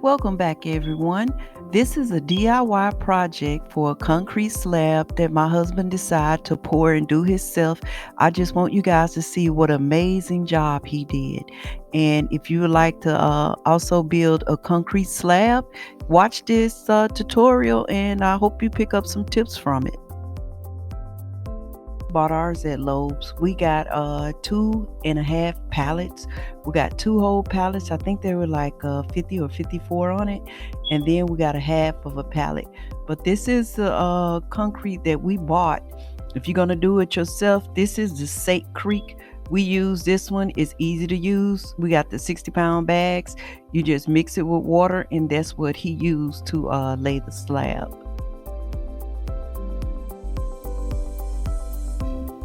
Welcome back, everyone. This is a DIY project for a concrete slab that my husband decided to pour and do himself. I just want you guys to see what amazing job he did. And if you would like to also build a concrete slab, watch this tutorial and I hope you pick up some tips from it. Bought ours at Lowe's. We got 2.5 pallets. We got 2 whole pallets. I think they were like 50 or 54 on it, and then we got a half of a pallet. But this is the concrete that we bought. If you're gonna do it yourself, this is the Sake Creek. We use this one. It's easy to use. We got the 60-pound bags. You just mix it with water, and that's what he used to lay the slab.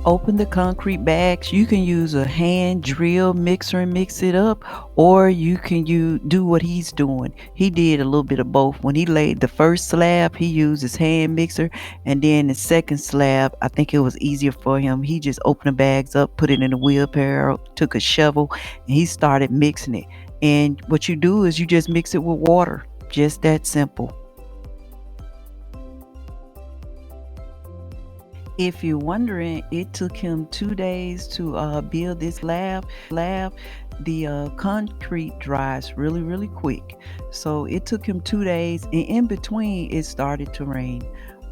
Open the concrete bags. You can use a hand drill mixer and mix it up, or you can do what he's doing. He did a little bit of both. When he laid the first slab, he used his hand mixer, and then the second slab, I think it was easier for him. He just opened the bags up, put it in a wheelbarrow, took a shovel, and he started mixing it. And what you do is you just mix it with water. Just that simple. If you're wondering, it took him 2 days to build this slab. The concrete dries really, really quick. So it took him 2 days, and in between, it started to rain.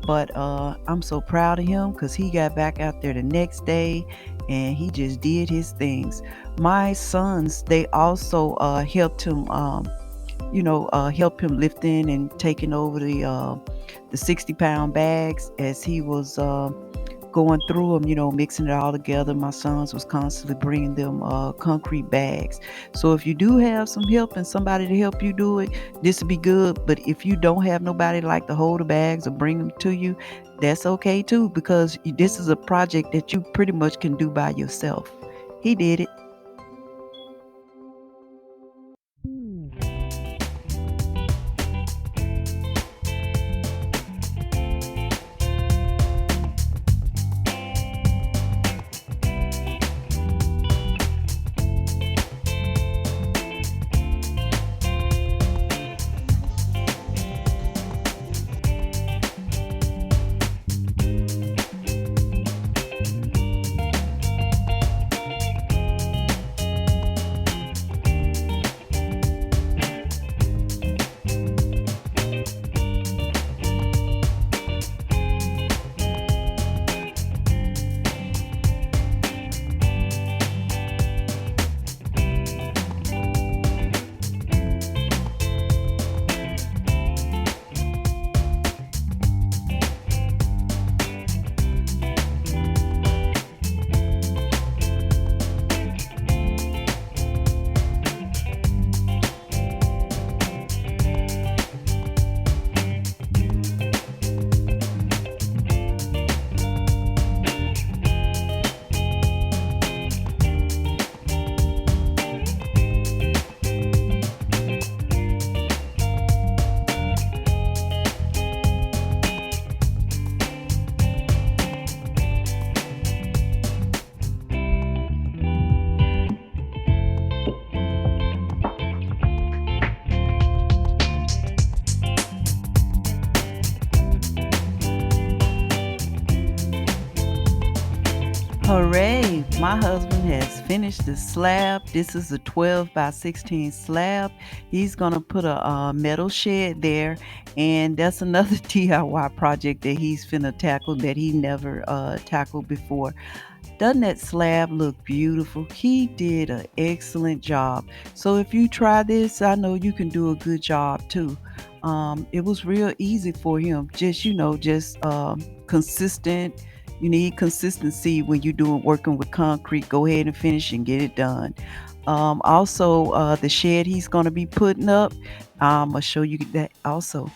But I'm so proud of him because he got back out there the next day and he just did his things. My sons, they also helped him, help him lifting and taking over the 60-pound bags as he was going through them, mixing it all together. My sons was constantly bringing them concrete bags. So if you do have some help and somebody to help you do it, this would be good. But if you don't have nobody like to hold the bags or bring them to you, that's okay too, because this is a project that you pretty much can do by yourself. He did it. Hooray! My husband has finished the slab. This is a 12 by 16 slab. He's gonna put a metal shed there, and that's another DIY project that he's finna tackle that he never tackled before. Doesn't that slab look beautiful? He did an excellent job. So if you try this, I know you can do a good job too. It was real easy for him. Just consistent. You need consistency when you're working with concrete. Go ahead and finish and get it done. Also, the shed he's going to be putting up, I'm going to show you that also.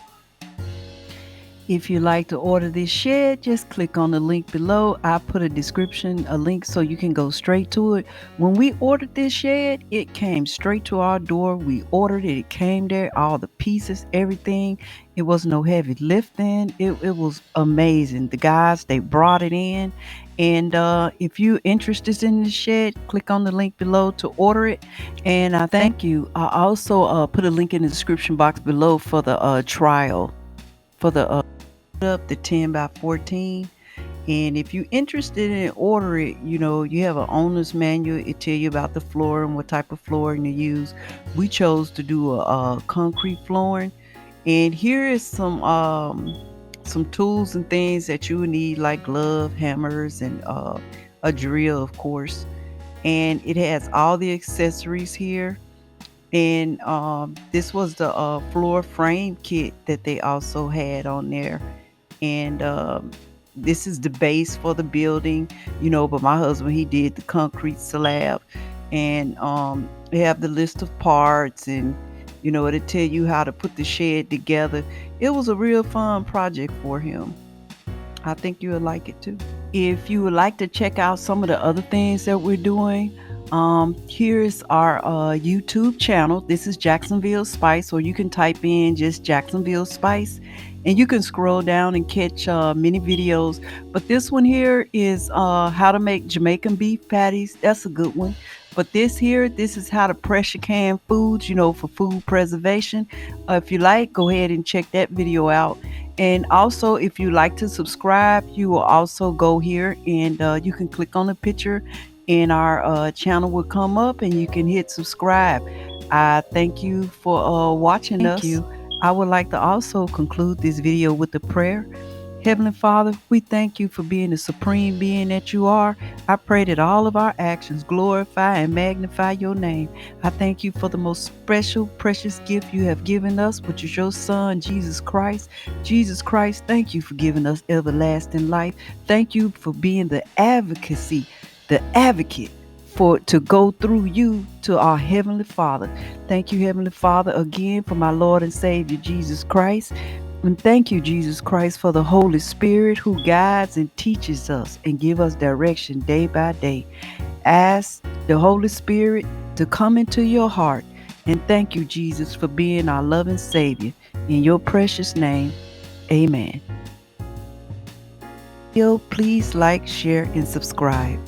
If you'd like to order this shed, just click on the link below. I put a link so you can go straight to it. When we ordered this shed, it came straight to our door. We ordered it, it came there, all the pieces, everything. It was no heavy lifting. It was amazing. The guys, they brought it in And if you're interested in the shed, click on the link below to order it. And I thank you. I also put a link in the description box below for the trial for the 10 by 14. And if you're interested in order it, you have an owner's manual. It tell you about the floor and what type of flooring to use. We chose to do a concrete flooring. And here is some tools and things that you would need, like glove, hammers, and a drill, of course. And it has all the accessories here. And this was the floor frame kit that they also had on there. And this is the base for the building, but my husband, he did the concrete slab. And they have the list of parts, and it'll tell you how to put the shed together. It was a real fun project for him. I think you would like it too. If you would like to check out some of the other things that we're doing, here's our YouTube channel. This is Jacksonville Spice, or you can type in just Jacksonville Spice, and you can scroll down and catch many videos. But this one here is how to make Jamaican beef patties. That's a good one. But this is how to pressure can foods, for food preservation. If you like, go ahead and check that video out. And also, if you like to subscribe, you will also go here and you can click on the picture, and our channel will come up and you can hit subscribe. I thank you for watching us. Thank you. I would like to also conclude this video with a prayer. Heavenly Father, we thank you for being the supreme being that you are. I pray that all of our actions glorify and magnify your name. I thank you for the most special, precious gift you have given us, which is your Son, Jesus Christ. Jesus Christ, thank you for giving us everlasting life. Thank you for being the advocate to go through you to our Heavenly Father. Thank you, Heavenly Father, again for my Lord and Savior, Jesus Christ. And thank you, Jesus Christ, for the Holy Spirit who guides and teaches us and give us direction day by day. Ask the Holy Spirit to come into your heart. And thank you, Jesus, for being our loving Savior. In your precious name, amen. Please like, share, and subscribe.